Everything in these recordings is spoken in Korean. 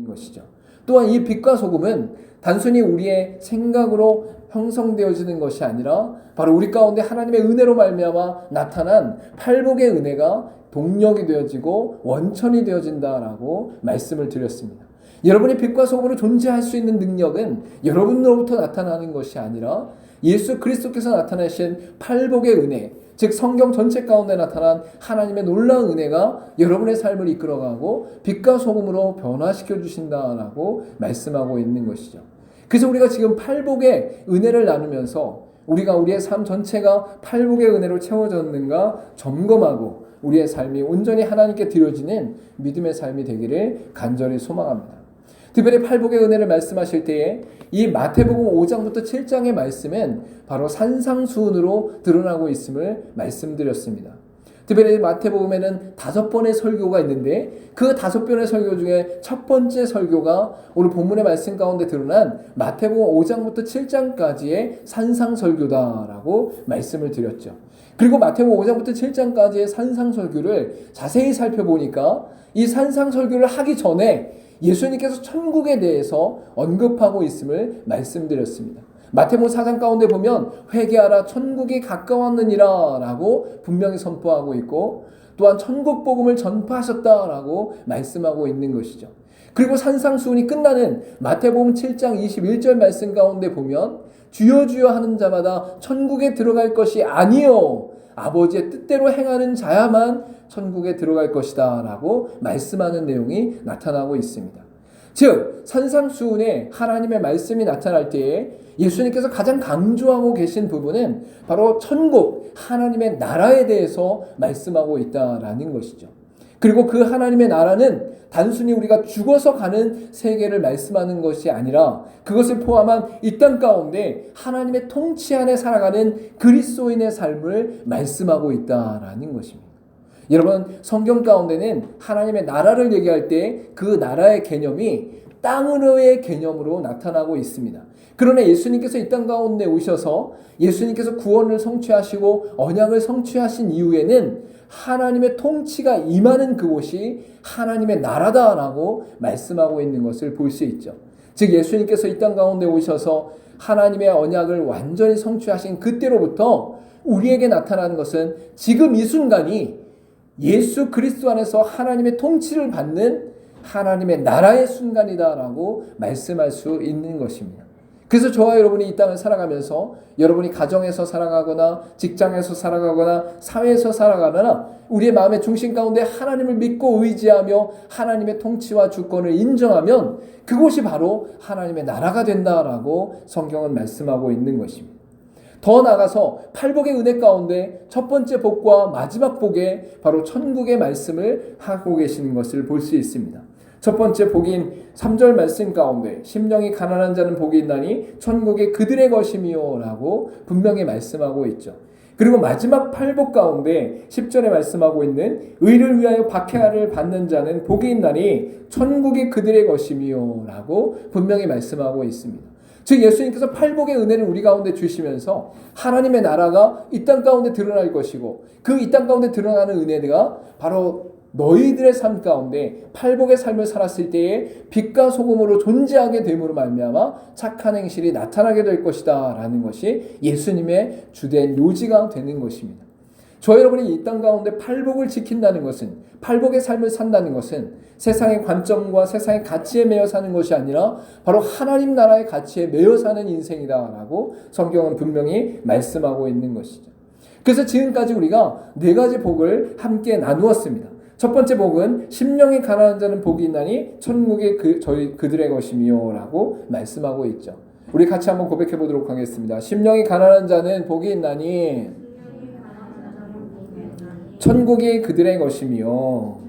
것이죠. 또한 이 빛과 소금은 단순히 우리의 생각으로 형성되어지는 것이 아니라 바로 우리 가운데 하나님의 은혜로 말미암아 나타난 팔복의 은혜가 동력이 되어지고 원천이 되어진다라고 말씀을 드렸습니다. 여러분이 빛과 소금으로 존재할 수 있는 능력은 여러분으로부터 나타나는 것이 아니라 예수 그리스도께서 나타내신 팔복의 은혜, 즉 성경 전체 가운데 나타난 하나님의 놀라운 은혜가 여러분의 삶을 이끌어가고 빛과 소금으로 변화시켜 주신다라고 말씀하고 있는 것이죠. 그래서 우리가 지금 팔복의 은혜를 나누면서 우리가 우리의 삶 전체가 팔복의 은혜로 채워졌는가 점검하고 우리의 삶이 온전히 하나님께 드려지는 믿음의 삶이 되기를 간절히 소망합니다. 특별히 팔복의 은혜를 말씀하실 때에 이 마태복음 5장부터 7장의 말씀은 바로 산상수훈으로 드러나고 있음을 말씀드렸습니다. 특별히 마태복음에는 5번의 설교가 있는데 그 5번의 설교 중에 첫 번째 설교가 오늘 본문의 말씀 가운데 드러난 마태복음 5장부터 7장까지의 산상설교다라고 말씀을 드렸죠. 그리고 마태복음 5장부터 7장까지의 산상설교를 자세히 살펴보니까 이 산상설교를 하기 전에 예수님께서 천국에 대해서 언급하고 있음을 말씀드렸습니다. 마태복음 4장 가운데 보면 회개하라 천국이 가까웠느니라 라고 분명히 선포하고 있고 또한 천국 복음을 전파하셨다라고 말씀하고 있는 것이죠. 그리고 산상수훈이 끝나는 마태복음 7장 21절 말씀 가운데 보면 주여 주여 하는 자마다 천국에 들어갈 것이 아니요 아버지의 뜻대로 행하는 자야만 천국에 들어갈 것이다 라고 말씀하는 내용이 나타나고 있습니다. 즉 산상수훈에 하나님의 말씀이 나타날 때에 예수님께서 가장 강조하고 계신 부분은 바로 천국, 하나님의 나라에 대해서 말씀하고 있다라는 것이죠. 그리고 그 하나님의 나라는 단순히 우리가 죽어서 가는 세계를 말씀하는 것이 아니라 그것을 포함한 이 땅 가운데 하나님의 통치 안에 살아가는 그리스도인의 삶을 말씀하고 있다라는 것입니다. 여러분 성경 가운데는 하나님의 나라를 얘기할 때 그 나라의 개념이 땅으로의 개념으로 나타나고 있습니다. 그러나 예수님께서 이 땅 가운데 오셔서 예수님께서 구원을 성취하시고 언약을 성취하신 이후에는 하나님의 통치가 임하는 그곳이 하나님의 나라다라고 말씀하고 있는 것을 볼 수 있죠. 즉 예수님께서 이 땅 가운데 오셔서 하나님의 언약을 완전히 성취하신 그때로부터 우리에게 나타나는 것은 지금 이 순간이 예수 그리스도 안에서 하나님의 통치를 받는 하나님의 나라의 순간이다라고 말씀할 수 있는 것입니다. 그래서 저와 여러분이 이 땅을 살아가면서 여러분이 가정에서 살아가거나 직장에서 살아가거나 사회에서 살아가거나 우리의 마음의 중심 가운데 하나님을 믿고 의지하며 하나님의 통치와 주권을 인정하면 그곳이 바로 하나님의 나라가 된다라고 성경은 말씀하고 있는 것입니다. 더 나아가서 팔복의 은혜 가운데 첫 번째 복과 마지막 복에 바로 천국의 말씀을 하고 계시는 것을 볼 수 있습니다. 첫 번째 복인 3절 말씀 가운데 심령이 가난한 자는 복이 있나니 천국이 그들의 것이미요 라고 분명히 말씀하고 있죠. 그리고 마지막 팔복 가운데 10절에 말씀하고 있는 의를 위하여 박해를 받는 자는 복이 있나니 천국이 그들의 것이미요 라고 분명히 말씀하고 있습니다. 즉 예수님께서 팔복의 은혜를 우리 가운데 주시면서 하나님의 나라가 이 땅 가운데 드러날 것이고 그 이 땅 가운데 드러나는 은혜가 바로 너희들의 삶 가운데 팔복의 삶을 살았을 때에 빛과 소금으로 존재하게 됨으로 말미암아 착한 행실이 나타나게 될 것이다 라는 것이 예수님의 주된 요지가 되는 것입니다. 저 여러분이 이 땅 가운데 팔복을 지킨다는 것은 팔복의 삶을 산다는 것은 세상의 관점과 세상의 가치에 매여 사는 것이 아니라 바로 하나님 나라의 가치에 매여 사는 인생이다라고 성경은 분명히 말씀하고 있는 것이죠. 그래서 지금까지 우리가 4가지 복을 함께 나누었습니다. 첫 번째 복은 심령이 가난한 자는 복이 있나니 천국이 그들의 것이미요 라고 말씀하고 있죠. 우리 같이 한번 고백해 보도록 하겠습니다. 심령이 가난한 자는 복이 있나니 천국이 그들의 것이미요.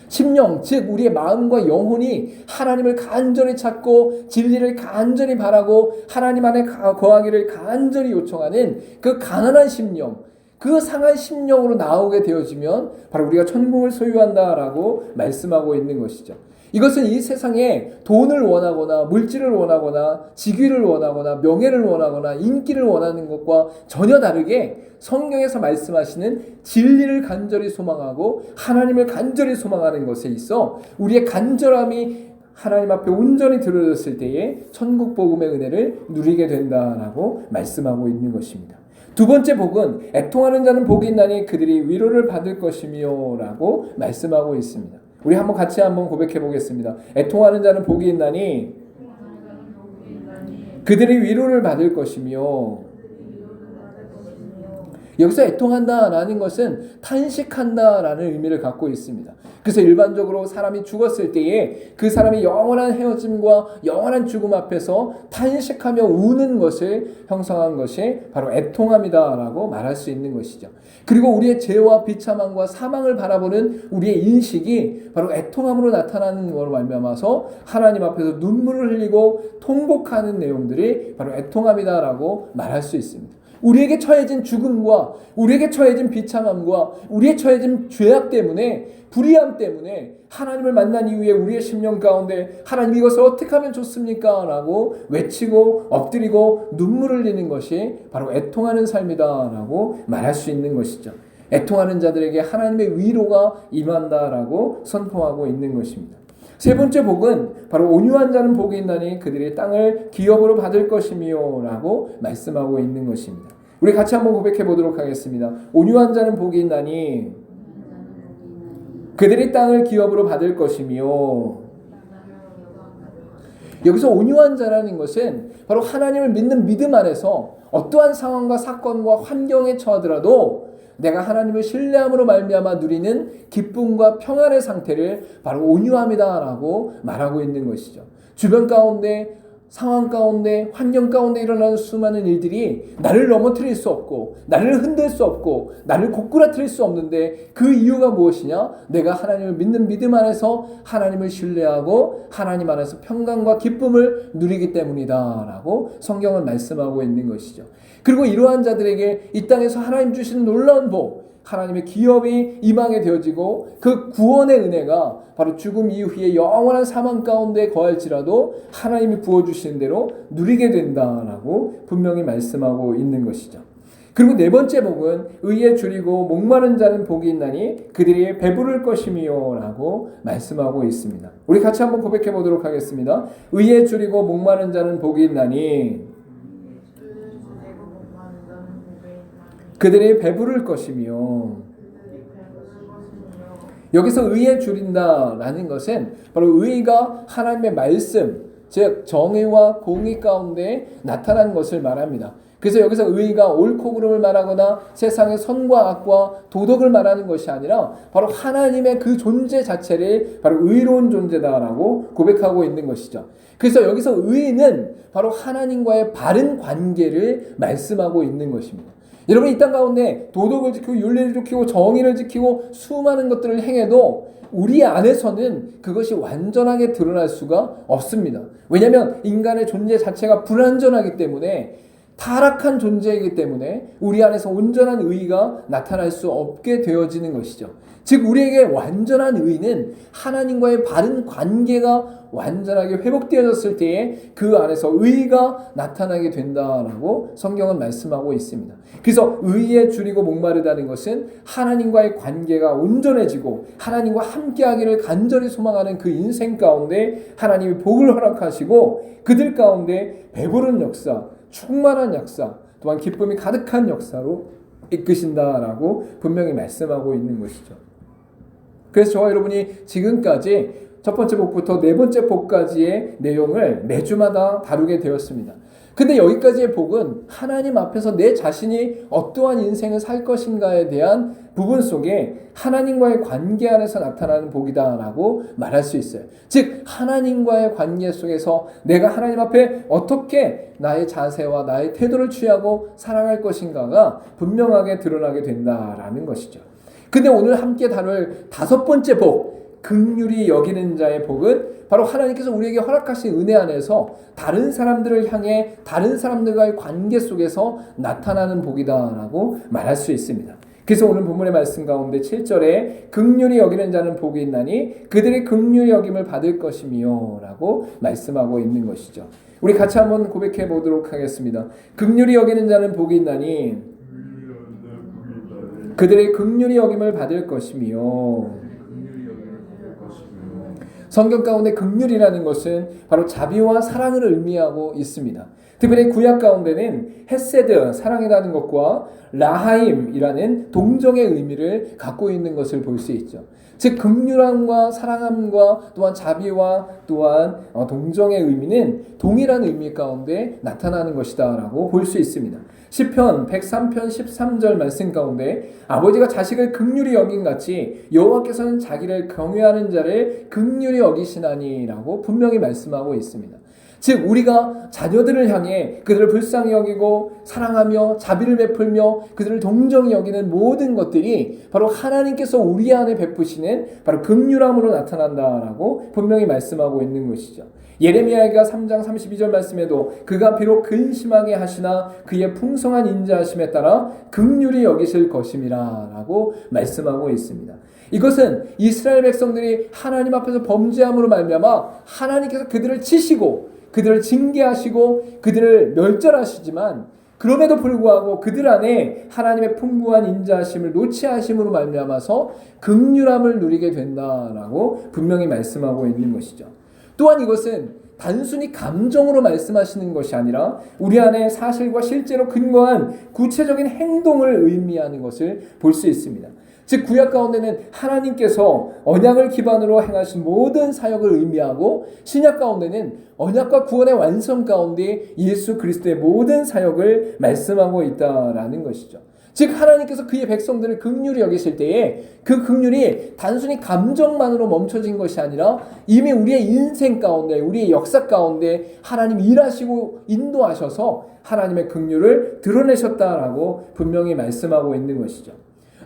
심령, 즉 우리의 마음과 영혼이 하나님을 간절히 찾고 진리를 간절히 바라고 하나님 안에 거하기를 간절히 요청하는 그 가난한 심령, 그 상한 심령으로 나오게 되어지면 바로 우리가 천국을 소유한다라고 말씀하고 있는 것이죠. 이것은 이 세상에 돈을 원하거나 물질을 원하거나 직위를 원하거나 명예를 원하거나 인기를 원하는 것과 전혀 다르게 성경에서 말씀하시는 진리를 간절히 소망하고 하나님을 간절히 소망하는 것에 있어 우리의 간절함이 하나님 앞에 온전히 드러졌을 때에 천국 복음의 은혜를 누리게 된다라고 말씀하고 있는 것입니다. 두 번째 복은 애통하는 자는 복이 있나니 그들이 위로를 받을 것이며 라고 말씀하고 있습니다. 우리 같이 한번 고백해 보겠습니다. 애통하는 자는 복이 있나니 그들이 위로를 받을 것이며. 여기서 애통한다라는 것은 탄식한다라는 의미를 갖고 있습니다. 그래서 일반적으로 사람이 죽었을 때에 그 사람이 영원한 헤어짐과 영원한 죽음 앞에서 탄식하며 우는 것을 형성한 것이 바로 애통함이다라고 말할 수 있는 것이죠. 그리고 우리의 죄와 비참함과 사망을 바라보는 우리의 인식이 바로 애통함으로 나타나는 것으로 말미암아서 하나님 앞에서 눈물을 흘리고 통곡하는 내용들이 바로 애통함이다라고 말할 수 있습니다. 우리에게 처해진 죽음과 우리에게 처해진 비참함과 우리의 처해진 죄악 때문에 불의함 때문에 하나님을 만난 이후에 우리의 심령 가운데 하나님 이것을 어떻게 하면 좋습니까? 라고 외치고 엎드리고 눈물을 흘리는 것이 바로 애통하는 삶이다라고 말할 수 있는 것이죠. 애통하는 자들에게 하나님의 위로가 임한다라고 선포하고 있는 것입니다. 세 번째 복은 바로 온유한 자는 복이 있나니 그들이 땅을 기업으로 받을 것이며 라고 말씀하고 있는 것입니다. 우리 같이 한번 고백해 보도록 하겠습니다. 온유한 자는 복이 있나니 그들이 땅을 기업으로 받을 것이며. 여기서 온유한 자라는 것은 바로 하나님을 믿는 믿음 안에서 어떠한 상황과 사건과 환경에 처하더라도 내가 하나님을 신뢰함으로 말미암아 누리는 기쁨과 평안의 상태를 바로 온유함이다라고 말하고 있는 것이죠. 주변 가운데 상황 가운데 환경 가운데 일어나는 수많은 일들이 나를 넘어뜨릴 수 없고 나를 흔들 수 없고 나를 고꾸라뜨릴 수 없는데 그 이유가 무엇이냐? 내가 하나님을 믿는 믿음 안에서 하나님을 신뢰하고 하나님 안에서 평강과 기쁨을 누리기 때문이다 라고 성경은 말씀하고 있는 것이죠. 그리고 이러한 자들에게 이 땅에서 하나님 주시는 놀라운 복, 하나님의 기업이 임하게 되어지고 그 구원의 은혜가 바로 죽음 이후에 영원한 사망 가운데 거할지라도 하나님이 부어주시는 대로 누리게 된다라고 분명히 말씀하고 있는 것이죠. 그리고 네 번째 복은 의에 줄이고 목마른 자는 복이 있나니 그들이 배부를 것이며 라고 말씀하고 있습니다. 우리 같이 한번 고백해 보도록 하겠습니다. 의에 줄이고 목마른 자는 복이 있나니 그들이 배부를 것이며. 여기서 의에 줄인다라는 것은 바로 의가 하나님의 말씀, 즉 정의와 공의 가운데 나타난 것을 말합니다. 그래서 여기서 의가 옳고 그름을 말하거나 세상의 선과 악과 도덕을 말하는 것이 아니라 바로 하나님의 그 존재 자체를 바로 의로운 존재다라고 고백하고 있는 것이죠. 그래서 여기서 의는 바로 하나님과의 바른 관계를 말씀하고 있는 것입니다. 여러분 이 땅 가운데 도덕을 지키고 윤리를 지키고 정의를 지키고 수많은 것들을 행해도 우리 안에서는 그것이 완전하게 드러날 수가 없습니다. 왜냐하면 인간의 존재 자체가 불완전하기 때문에 타락한 존재이기 때문에 우리 안에서 온전한 의가 나타날 수 없게 되어지는 것이죠. 즉 우리에게 완전한 의는 하나님과의 바른 관계가 완전하게 회복되어졌을 때에 그 안에서 의가 나타나게 된다라고 성경은 말씀하고 있습니다. 그래서 의에 줄이고 목마르다는 것은 하나님과의 관계가 온전해지고 하나님과 함께하기를 간절히 소망하는 그 인생 가운데 하나님이 복을 허락하시고 그들 가운데 배부른 역사, 충만한 역사, 또한 기쁨이 가득한 역사로 이끄신다라고 분명히 말씀하고 있는 것이죠. 그래서 저와 여러분이 지금까지 첫 번째 복부터 네 번째 복까지의 내용을 매주마다 다루게 되었습니다. 근데 여기까지의 복은 하나님 앞에서 내 자신이 어떠한 인생을 살 것인가에 대한 부분 속에 하나님과의 관계 안에서 나타나는 복이다라고 말할 수 있어요. 즉 하나님과의 관계 속에서 내가 하나님 앞에 어떻게 나의 자세와 나의 태도를 취하고 살아갈 것인가가 분명하게 드러나게 된다라는 것이죠. 근데 오늘 함께 다룰 다섯 번째 복, 긍휼히 여기는 자의 복은 바로 하나님께서 우리에게 허락하신 은혜 안에서 다른 사람들을 향해 다른 사람들과의 관계 속에서 나타나는 복이다라고 말할 수 있습니다. 그래서 오늘 본문의 말씀 가운데 7절에 긍휼히 여기는 자는 복이 있나니 그들의 긍휼히 여김을 받을 것이며 라고 말씀하고 있는 것이죠. 우리 같이 한번 고백해 보도록 하겠습니다. 긍휼히 여기는 자는 복이 있나니 그들의 긍휼히 여김을 받을 것이며. 성경 가운데 긍휼이라는 것은 바로 자비와 사랑을 의미하고 있습니다. 특별히 구약 가운데는 헤세드, 사랑이라는 것과 라하임이라는 동정의 의미를 갖고 있는 것을 볼 수 있죠. 즉 긍휼함과 사랑함과 또한 자비와 또한 동정의 의미는 동일한 의미 가운데 나타나는 것이다 라고 볼 수 있습니다. 시편 103편 13절 말씀 가운데 아버지가 자식을 긍휼히 여긴 같이 여호와께서는 자기를 경외하는 자를 긍휼히 여기시나니 라고 분명히 말씀하고 있습니다. 즉 우리가 자녀들을 향해 그들을 불쌍히 여기고 사랑하며 자비를 베풀며 그들을 동정히 여기는 모든 것들이 바로 하나님께서 우리 안에 베푸시는 바로 긍휼함으로 나타난다라고 분명히 말씀하고 있는 것이죠. 예레미야가 3장 32절 말씀에도 그가 비록 근심하게 하시나 그의 풍성한 인자하심에 따라 긍휼히 여기실 것임이라 라고 말씀하고 있습니다. 이것은 이스라엘 백성들이 하나님 앞에서 범죄함으로 말미암아 하나님께서 그들을 치시고 그들을 징계하시고 그들을 멸절하시지만 그럼에도 불구하고 그들 안에 하나님의 풍부한 인자하심을 놓지 하심으로 말미암아서 긍휼함을 누리게 된다라고 분명히 말씀하고 있는 것이죠. 또한 이것은 단순히 감정으로 말씀하시는 것이 아니라 우리 안에 사실과 실제로 근거한 구체적인 행동을 의미하는 것을 볼 수 있습니다. 즉 구약 가운데는 하나님께서 언약을 기반으로 행하신 모든 사역을 의미하고 신약 가운데는 언약과 구원의 완성 가운데 예수 그리스도의 모든 사역을 말씀하고 있다라는 것이죠. 즉 하나님께서 그의 백성들을 긍휼히 여기실 때에 그 긍휼이 단순히 감정만으로 멈춰진 것이 아니라 이미 우리의 인생 가운데 우리의 역사 가운데 하나님 일하시고 인도하셔서 하나님의 긍휼을 드러내셨다라고 분명히 말씀하고 있는 것이죠.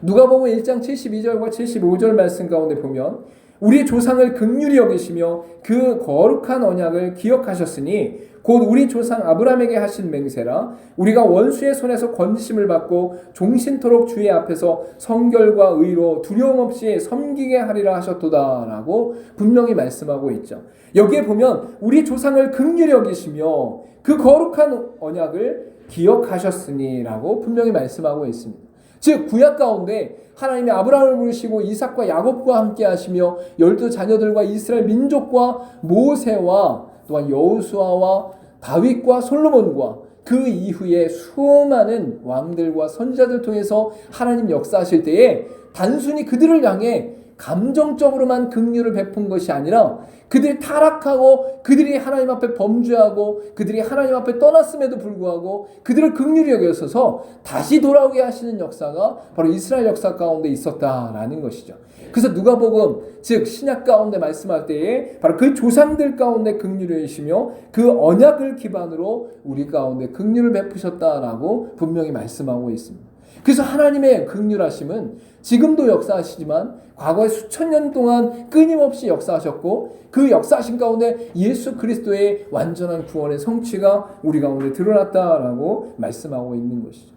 누가복음 1장 72절과 75절 말씀 가운데 보면 우리 조상을 긍휼히 여기시며 그 거룩한 언약을 기억하셨으니 곧 우리 조상 아브라함에게 하신 맹세라 우리가 원수의 손에서 건지심을 받고 종신토록 주의 앞에서 성결과 의로 두려움 없이 섬기게 하리라 하셨도다 라고 분명히 말씀하고 있죠. 여기에 보면 우리 조상을 긍휼히 여기시며 그 거룩한 언약을 기억하셨으니 라고 분명히 말씀하고 있습니다. 즉 구약 가운데 하나님이 아브라함을 부르시고 이삭과 야곱과 함께 하시며 12 자녀들과 이스라엘 민족과 모세와 또한 여호수아와 다윗과 솔로몬과 그 이후에 수많은 왕들과 선지자들 통해서 하나님 역사하실 때에 단순히 그들을 향해 감정적으로만 긍휼을 베푼 것이 아니라 그들이 타락하고 그들이 하나님 앞에 범죄하고 그들이 하나님 앞에 떠났음에도 불구하고 그들을 긍휼히 여겨서 다시 돌아오게 하시는 역사가 바로 이스라엘 역사 가운데 있었다라는 것이죠. 그래서 누가복음 즉 신약 가운데 말씀할 때에 바로 그 조상들 가운데 긍휼히 여기시며 그 언약을 기반으로 우리 가운데 긍휼을 베푸셨다라고 분명히 말씀하고 있습니다. 그래서 하나님의 긍휼하심은 지금도 역사하시지만 과거에 수천 년 동안 끊임없이 역사하셨고 그 역사하신 가운데 예수 그리스도의 완전한 구원의 성취가 우리 가운데 드러났다라고 말씀하고 있는 것이죠.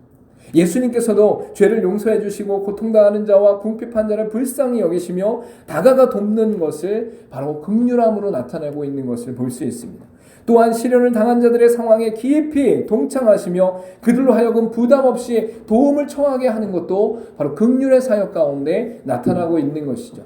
예수님께서도 죄를 용서해 주시고 고통당하는 자와 궁핍한 자를 불쌍히 여기시며 다가가 돕는 것을 바로 긍휼함으로 나타내고 있는 것을 볼 수 있습니다. 또한 시련을 당한 자들의 상황에 깊이 동참하시며 그들로 하여금 부담 없이 도움을 청하게 하는 것도 바로 긍휼의 사역 가운데 나타나고 있는 것이죠.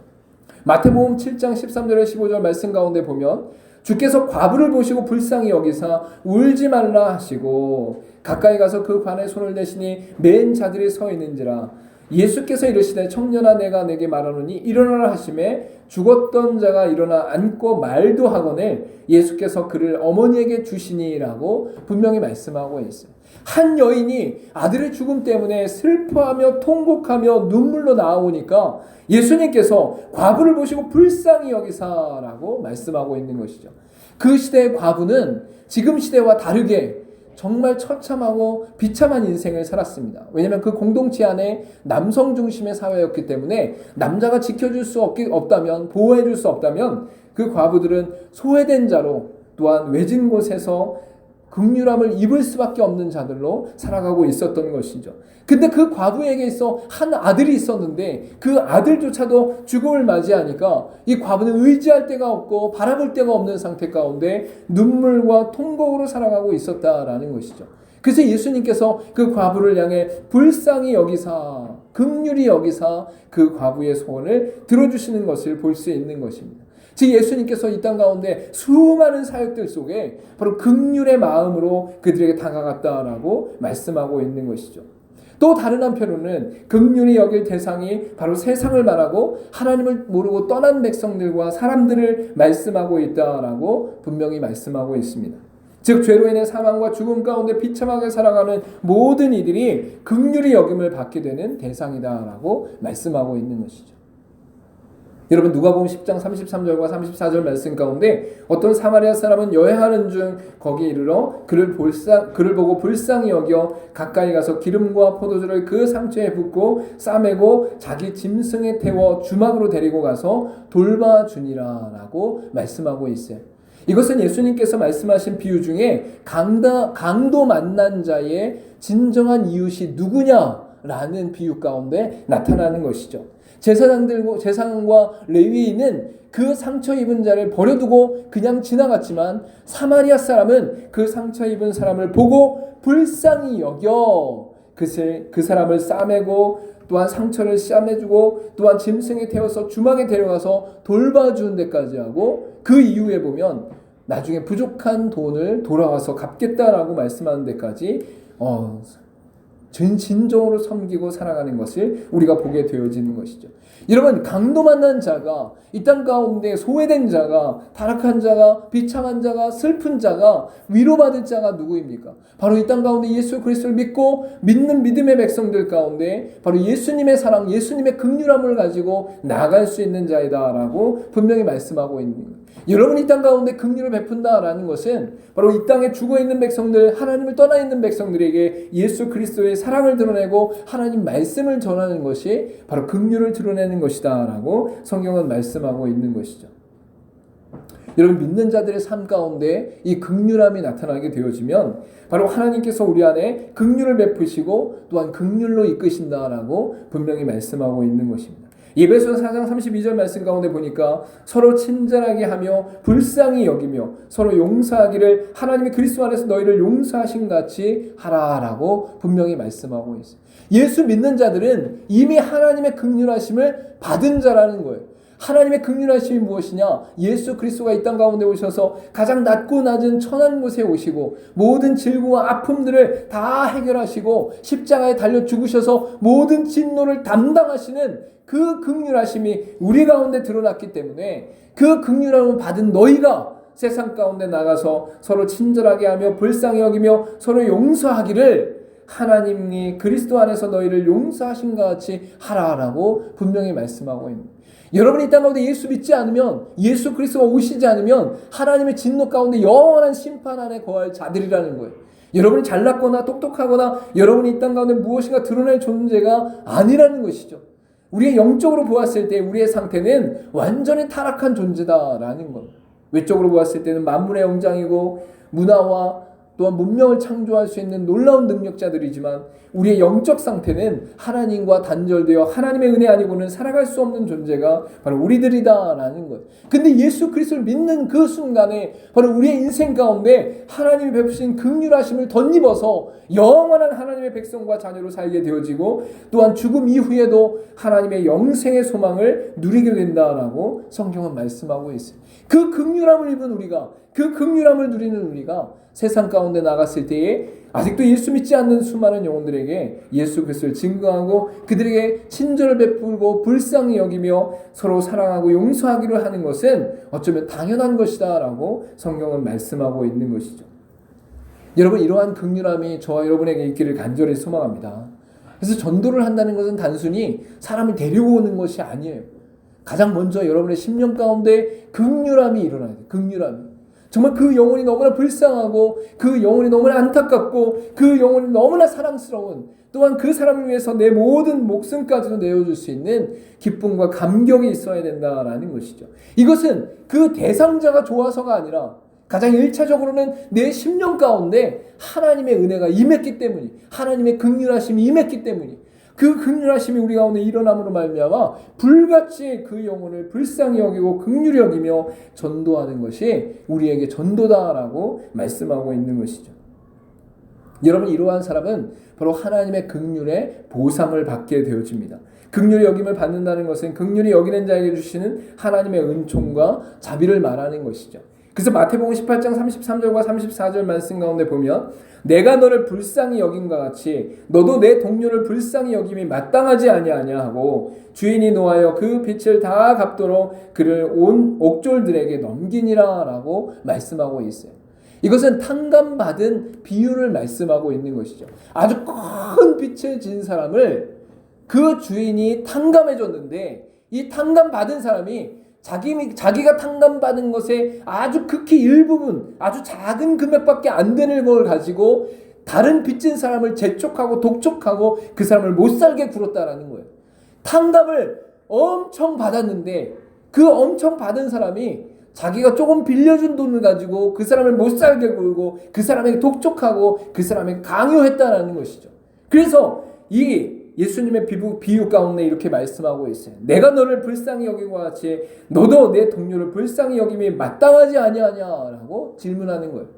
마태복음 7장 13절에 15절 말씀 가운데 보면 주께서 과부를 보시고 불쌍히 여기사 울지 말라 하시고 가까이 가서 그 관에 손을 대시니 맨 자들이 서 있는지라 예수께서 이르시되 청년아 내가 내게 말하노니 일어나라 하시매 죽었던 자가 일어나 앉고 말도 하거늘 예수께서 그를 어머니에게 주시니라고 분명히 말씀하고 있어요. 한 여인이 아들의 죽음 때문에 슬퍼하며 통곡하며 눈물로 나오니까 예수님께서 과부를 보시고 불쌍히 여기사라고 말씀하고 있는 것이죠. 그 시대의 과부는 지금 시대와 다르게 정말 처참하고 비참한 인생을 살았습니다. 왜냐하면 그 공동체 안에 남성 중심의 사회였기 때문에 남자가 지켜줄 수 없다면 보호해 줄 수 없다면 그 과부들은 소외된 자로 또한 외진 곳에서 긍휼함을 입을 수밖에 없는 자들로 살아가고 있었던 것이죠. 근데 그 과부에게 있어 한 아들이 있었는데 그 아들조차도 죽음을 맞이하니까 이 과부는 의지할 데가 없고 바라볼 데가 없는 상태 가운데 눈물과 통곡으로 살아가고 있었다라는 것이죠. 그래서 예수님께서 그 과부를 향해 불쌍히 여기사 긍휼히 여기사 그 과부의 소원을 들어주시는 것을 볼 수 있는 것입니다. 즉 예수님께서 이 땅 가운데 수많은 사역들 속에 바로 긍휼의 마음으로 그들에게 다가갔다라고 말씀하고 있는 것이죠. 또 다른 한편으로는 긍휼히 여길 대상이 바로 세상을 말하고 하나님을 모르고 떠난 백성들과 사람들을 말씀하고 있다라고 분명히 말씀하고 있습니다. 즉 죄로 인해 사망과 죽음 가운데 비참하게 살아가는 모든 이들이 긍휼히 여김을 받게 되는 대상이다라고 말씀하고 있는 것이죠. 여러분 누가복음 10장 33절과 34절 말씀 가운데 어떤 사마리아 사람은 여행하는 중 거기에 이르러 그를 보고 불쌍히 여겨 가까이 가서 기름과 포도주를 그 상처에 붓고 싸매고 자기 짐승에 태워 주막으로 데리고 가서 돌봐주니라라고 말씀하고 있어요. 이것은 예수님께서 말씀하신 비유 중에 강도 만난 자의 진정한 이웃이 누구냐라는 비유 가운데 나타나는 것이죠. 제사장과 레위인은 그 상처 입은 자를 버려두고 그냥 지나갔지만 사마리아 사람은 그 상처 입은 사람을 보고 불쌍히 여겨 그 사람을 싸매고 또한 상처를 싸매주고 또한 짐승에 태워서 주막에 데려가서 돌봐주는 데까지 하고 그 이후에 보면 나중에 부족한 돈을 돌아와서 갚겠다라고 말씀하는 데까지 진정으로 섬기고 살아가는 것을 우리가 보게 되어지는 것이죠. 여러분 강도 만난 자가 이 땅 가운데 소외된 자가 타락한 자가 비참한 자가 슬픈 자가 위로받을 자가 누구입니까? 바로 이 땅 가운데 예수 그리스도를 믿고 믿는 믿음의 백성들 가운데 바로 예수님의 사랑 예수님의 긍휼함을 가지고 나아갈 수 있는 자이다라고 분명히 말씀하고 있는 거예요. 여러분이 이 땅 가운데 긍휼을 베푼다라는 것은 바로 이 땅에 죽어있는 백성들 하나님을 떠나 있는 백성들에게 예수 그리스도의 사랑을 드러내고 하나님 말씀을 전하는 것이 바로 긍휼을 드러내는 것이다 라고 성경은 말씀하고 있는 것이죠. 여러분 믿는 자들의 삶 가운데 이 긍휼함이 나타나게 되어지면 바로 하나님께서 우리 안에 긍휼을 베푸시고 또한 긍휼로 이끄신다라고 분명히 말씀하고 있는 것입니다. 에베소서 4장 32절 말씀 가운데 보니까 서로 친절하게 하며 불쌍히 여기며 서로 용서하기를 하나님이 그리스도 안에서 너희를 용서하신 같이 하라라고 분명히 말씀하고 있어요. 예수 믿는 자들은 이미 하나님의 긍휼하심을 받은 자라는 거예요. 하나님의 긍휼하심이 무엇이냐? 예수 그리스도가 이 땅 가운데 오셔서 가장 낮고 낮은 천한 곳에 오시고 모든 질고와 아픔들을 다 해결하시고 십자가에 달려 죽으셔서 모든 진노를 담당하시는 그 긍휼하심이 우리 가운데 드러났기 때문에 그 긍휼함을 받은 너희가 세상 가운데 나가서 서로 친절하게 하며 불쌍히 여기며 서로 용서하기를 하나님이 그리스도 안에서 너희를 용서하신 것 같이 하라라고 분명히 말씀하고 있는 거예요. 여러분이 이 땅 가운데 예수 믿지 않으면 예수 그리스도가 오시지 않으면 하나님의 진노 가운데 영원한 심판 안에 거할 자들이라는 거예요. 여러분이 잘났거나 똑똑하거나 여러분이 이 땅 가운데 무엇인가 드러낼 존재가 아니라는 것이죠. 우리의 영적으로 보았을 때 우리의 상태는 완전히 타락한 존재다라는 겁니다. 외적으로 보았을 때는 만물의 영장이고 문화와 또한 문명을 창조할 수 있는 놀라운 능력자들이지만 우리의 영적 상태는 하나님과 단절되어 하나님의 은혜 아니고는 살아갈 수 없는 존재가 바로 우리들이다라는 거예요. 근데 예수 그리스도를 믿는 그 순간에 바로 우리의 인생 가운데 하나님이 베푸신 긍휼하심을 덧입어서 영원한 하나님의 백성과 자녀로 살게 되어지고 또한 죽음 이후에도 하나님의 영생의 소망을 누리게 된다라고 성경은 말씀하고 있어요. 그 긍휼함을 입은 우리가 그 긍휼함을 누리는 우리가 세상 가운데 나갔을 때에 아직도 예수 믿지 않는 수많은 영혼들에게 예수 그리스도를 증거하고 그들에게 친절을 베풀고 불쌍히 여기며 서로 사랑하고 용서하기를 하는 것은 어쩌면 당연한 것이다 라고 성경은 말씀하고 있는 것이죠. 여러분 이러한 긍휼함이 저와 여러분에게 있기를 간절히 소망합니다. 그래서 전도를 한다는 것은 단순히 사람을 데리고 오는 것이 아니에요. 가장 먼저 여러분의 심령 가운데 긍휼함이 일어나야 돼요. 긍휼함이. 정말 그 영혼이 너무나 불쌍하고 그 영혼이 너무나 안타깝고 그 영혼이 너무나 사랑스러운 또한 그 사람을 위해서 내 모든 목숨까지도 내어줄 수 있는 기쁨과 감격이 있어야 된다라는 것이죠. 이것은 그 대상자가 좋아서가 아니라 가장 1차적으로는 내 심령 가운데 하나님의 은혜가 임했기 때문이, 하나님의 긍휼하심이 임했기 때문이, 그 긍휼하심이 우리 가운데 일어남으로 말미암아 불같이 그 영혼을 불쌍히 여기고 긍휼히 여기며 전도하는 것이 우리에게 전도다라고 말씀하고 있는 것이죠. 여러분, 이러한 사람은 바로 하나님의 긍휼의 보상을 받게 되어집니다. 긍휼히 여김을 받는다는 것은 긍휼히 여기는 자에게 주시는 하나님의 은총과 자비를 말하는 것이죠. 그래서 마태복음 18장 33절과 34절 말씀 가운데 보면 내가 너를 불쌍히 여김과 같이 너도 내 동료를 불쌍히 여김이 마땅하지 아니하냐 하고 주인이 노하여 그 빚을 다 갚도록 그를 온 옥졸들에게 넘기니라 라고 말씀하고 있어요. 이것은 탕감받은 비유를 말씀하고 있는 것이죠. 아주 큰 빚을 진 사람을 그 주인이 탕감해 줬는데 이 탕감받은 사람이 자기가 탕감받은 것에 아주 극히 일부분, 아주 작은 금액밖에 안 되는 걸 가지고 다른 빚진 사람을 재촉하고 독촉하고 그 사람을 못 살게 굴었다라는 거예요. 탕감을 엄청 받았는데 그 엄청 받은 사람이 자기가 조금 빌려준 돈을 가지고 그 사람을 못 살게 굴고 그 사람에게 독촉하고 그 사람에게 강요했다라는 것이죠. 그래서 이 예수님의 비유 가운데 이렇게 말씀하고 있어요. 내가 너를 불쌍히 여김과 같이 너도 내 동료를 불쌍히 여김이 마땅하지 아니하냐라고 질문하는 거예요.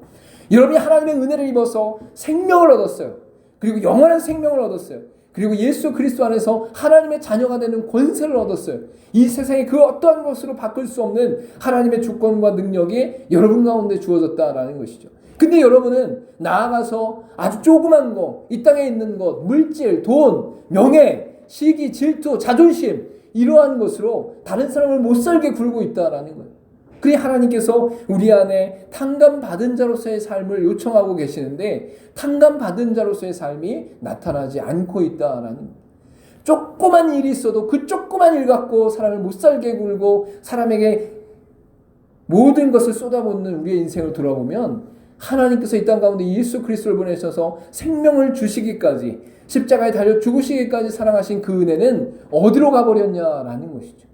여러분이 하나님의 은혜를 입어서 생명을 얻었어요. 그리고 영원한 생명을 얻었어요. 그리고 예수 그리스도 안에서 하나님의 자녀가 되는 권세를 얻었어요. 이 세상에 그 어떠한 것으로 바꿀 수 없는 하나님의 주권과 능력이 여러분 가운데 주어졌다라는 것이죠. 근데 여러분은 나아가서 아주 조그만 거, 이 땅에 있는 것, 물질, 돈, 명예, 시기, 질투, 자존심 이러한 것으로 다른 사람을 못 살게 굴고 있다라는 거예요. 그리 하나님께서 우리 안에 탕감받은 자로서의 삶을 요청하고 계시는데 탕감받은 자로서의 삶이 나타나지 않고 있다라는 거예요. 조그만 일이 있어도 그 조그만 일 갖고 사람을 못 살게 굴고 사람에게 모든 것을 쏟아붓는 우리의 인생을 돌아보면 하나님께서 이 땅 가운데 예수 그리스도를 보내셔서 생명을 주시기까지 십자가에 달려 죽으시기까지 사랑하신 그 은혜는 어디로 가버렸냐라는 것이죠.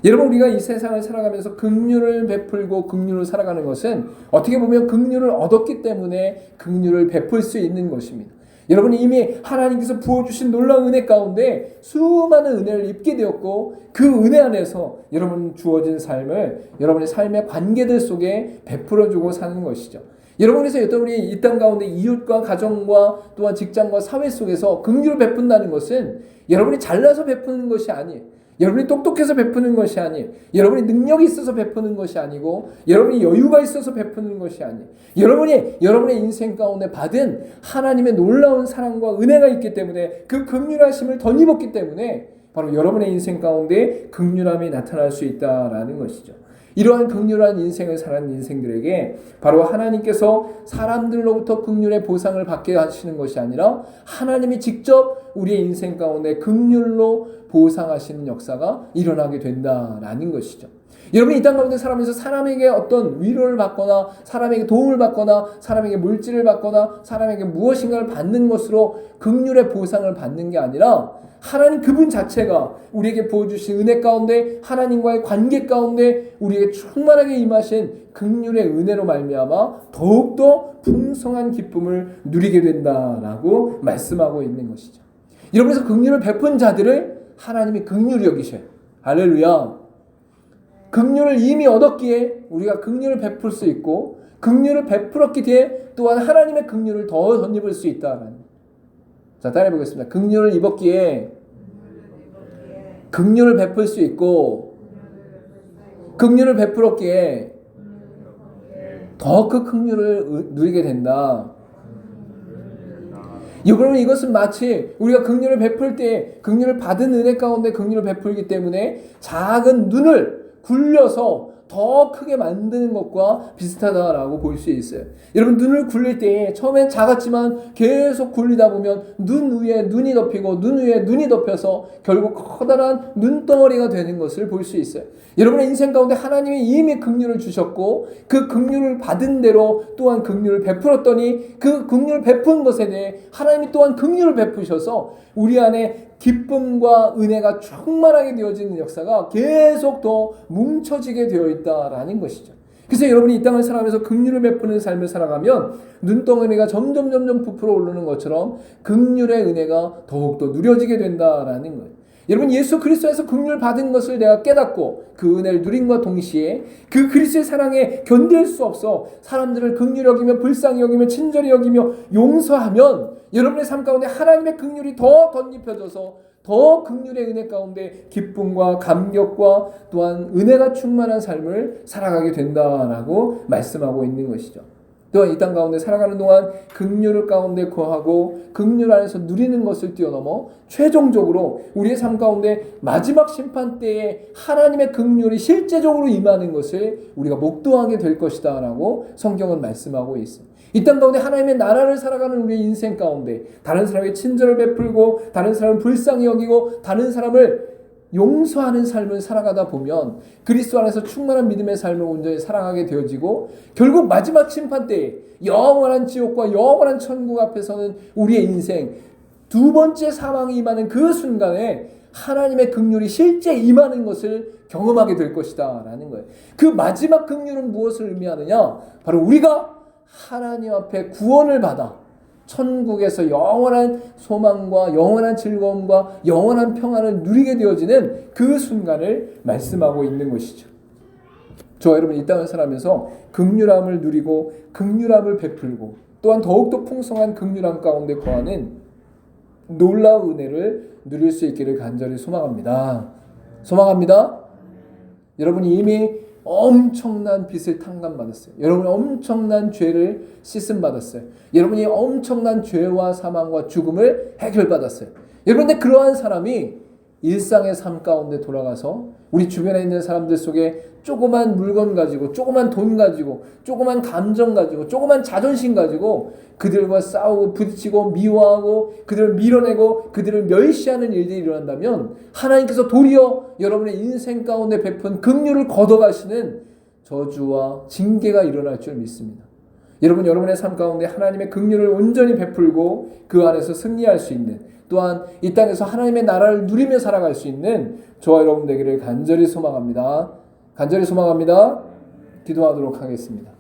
여러분, 우리가 이 세상을 살아가면서 긍휼을 베풀고 긍휼을 살아가는 것은 어떻게 보면 긍휼을 얻었기 때문에 긍휼을 베풀 수 있는 것입니다. 여러분이 이미 하나님께서 부어주신 놀라운 은혜 가운데 수많은 은혜를 입게 되었고 그 은혜 안에서 여러분 주어진 삶을 여러분의 삶의 관계들 속에 베풀어주고 사는 것이죠. 여러분께서 여러분이 이 땅 가운데 이웃과 가정과 또한 직장과 사회 속에서 긍휼을 베푼다는 것은 여러분이 잘나서 베푸는 것이 아니에요. 여러분이 똑똑해서 베푸는 것이 아니에요. 여러분이 능력이 있어서 베푸는 것이 아니고 여러분이 여유가 있어서 베푸는 것이 아니에요. 여러분이 여러분의 인생 가운데 받은 하나님의 놀라운 사랑과 은혜가 있기 때문에 그 긍휼하심을 덧입었기 때문에 바로 여러분의 인생 가운데 긍휼함이 나타날 수 있다라는 것이죠. 이러한 긍휼한 인생을 살아가는 인생들에게 바로 하나님께서 사람들로부터 긍휼의 보상을 받게 하시는 것이 아니라 하나님이 직접 우리의 인생 가운데 긍휼로 보상하시는 역사가 일어나게 된다라는 것이죠. 여러분이 이 땅 가운데 살아가면서 사람에게 어떤 위로를 받거나 사람에게 도움을 받거나 사람에게 물질을 받거나 사람에게 무엇인가를 받는 것으로 긍휼의 보상을 받는 게 아니라 하나님 그분 자체가 우리에게 부어주신 은혜 가운데 하나님과의 관계 가운데 우리에게 충만하게 임하신 긍휼의 은혜로 말미암아 더욱더 풍성한 기쁨을 누리게 된다라고 말씀하고 있는 것이죠. 여러분께서 긍휼을 베푼 자들을 하나님이 긍휼히 여기셔요. 할렐루야. 긍휼을 이미 얻었기에 우리가 긍휼을 베풀 수 있고 긍휼을 베풀었기 뒤에 또한 하나님의 긍휼을 더 덧입을 수 있다는. 자, 따라해 보겠습니다. 긍휼을 입었기에 긍휼을 베풀 수 있고 긍휼을 베풀었기에 더 그 긍휼을 누리게 된다. 여러분, 이것은 마치 우리가 긍휼을 베풀 때 긍휼을 받은 은혜 가운데 긍휼을 베풀기 때문에 작은 눈을 굴려서 더 크게 만드는 것과 비슷하다라고 볼 수 있어요. 여러분, 눈을 굴릴 때 처음엔 작았지만 계속 굴리다 보면 눈 위에 눈이 덮이고 눈 위에 눈이 덮여서 결국 커다란 눈덩어리가 되는 것을 볼 수 있어요. 여러분의 인생 가운데 하나님이 이미 긍휼을 주셨고 그 긍휼을 받은 대로 또한 긍휼을 베풀었더니 그 긍휼을 베푼 것에 대해 하나님이 또한 긍휼을 베푸셔서 우리 안에 기쁨과 은혜가 충만하게 되어지는 역사가 계속 더 뭉쳐지게 되어 있다라는 것이죠. 그래서 여러분이 이 땅을 살아가면서 긍휼을 베푸는 삶을 살아가면 눈덩어리가 점점 부풀어 오르는 것처럼 긍휼의 은혜가 더욱더 누려지게 된다라는 거예요. 여러분, 예수 그리스도에서 긍휼 받은 것을 내가 깨닫고 그 은혜를 누림과 동시에 그 그리스도의 사랑에 견딜 수 없어 사람들을 긍휼히 여기며 불쌍히 여기며 친절히 여기며 용서하면 여러분의 삶 가운데 하나님의 긍휼이 더 덧입혀져서 더 긍휼의 은혜 가운데 기쁨과 감격과 또한 은혜가 충만한 삶을 살아가게 된다라고 말씀하고 있는 것이죠. 또한 이 땅 가운데 살아가는 동안 긍휼을 가운데 거하고 긍휼 안에서 누리는 것을 뛰어넘어 최종적으로 우리의 삶 가운데 마지막 심판 때에 하나님의 긍휼이 실제적으로 임하는 것을 우리가 목도하게 될 것이다 라고 성경은 말씀하고 있습니다. 이 땅 가운데 하나님의 나라를 살아가는 우리의 인생 가운데 다른 사람에게 친절을 베풀고 다른 사람을 불쌍히 여기고 다른 사람을 용서하는 삶을 살아가다 보면 그리스도 안에서 충만한 믿음의 삶을 온전히 살아가게 되어지고 결국 마지막 심판 때에 영원한 지옥과 영원한 천국 앞에서는 우리의 인생 두 번째 사망이 임하는 그 순간에 하나님의 긍휼이 실제 임하는 것을 경험하게 될 것이다 라는 거예요. 그 마지막 긍휼은 무엇을 의미하느냐? 바로 우리가 하나님 앞에 구원을 받아 천국에서 영원한 소망과 영원한 즐거움과 영원한 평안을 누리게 되어지는 그 순간을 말씀하고 있는 것이죠. 저와 여러분 이 땅을 살아가면서 긍휼함을 누리고 긍휼함을 베풀고 또한 더욱더 풍성한 긍휼함 가운데 거하는 놀라운 은혜를 누릴 수 있기를 간절히 소망합니다. 소망합니다. 여러분이 이미 엄청난 빚을 탕감받았어요. 여러분이 엄청난 죄를 씻음받았어요. 여러분이 엄청난 죄와 사망과 죽음을 해결받았어요. 여러분, 근데 그러한 사람이 일상의 삶 가운데 돌아가서 우리 주변에 있는 사람들 속에 조그만 물건 가지고 조그만 돈 가지고 조그만 감정 가지고 조그만 자존심 가지고 그들과 싸우고 부딪히고 미워하고 그들을 밀어내고 그들을 멸시하는 일들이 일어난다면 하나님께서 도리어 여러분의 인생 가운데 베푼 긍휼을 걷어가시는 저주와 징계가 일어날 줄 믿습니다. 여러분, 여러분의 삶 가운데 하나님의 긍휼을 온전히 베풀고 그 안에서 승리할 수 있는 또한 이 땅에서 하나님의 나라를 누리며 살아갈 수 있는 저와 여러분 되기를 간절히 소망합니다. 간절히 소망합니다. 기도하도록 하겠습니다.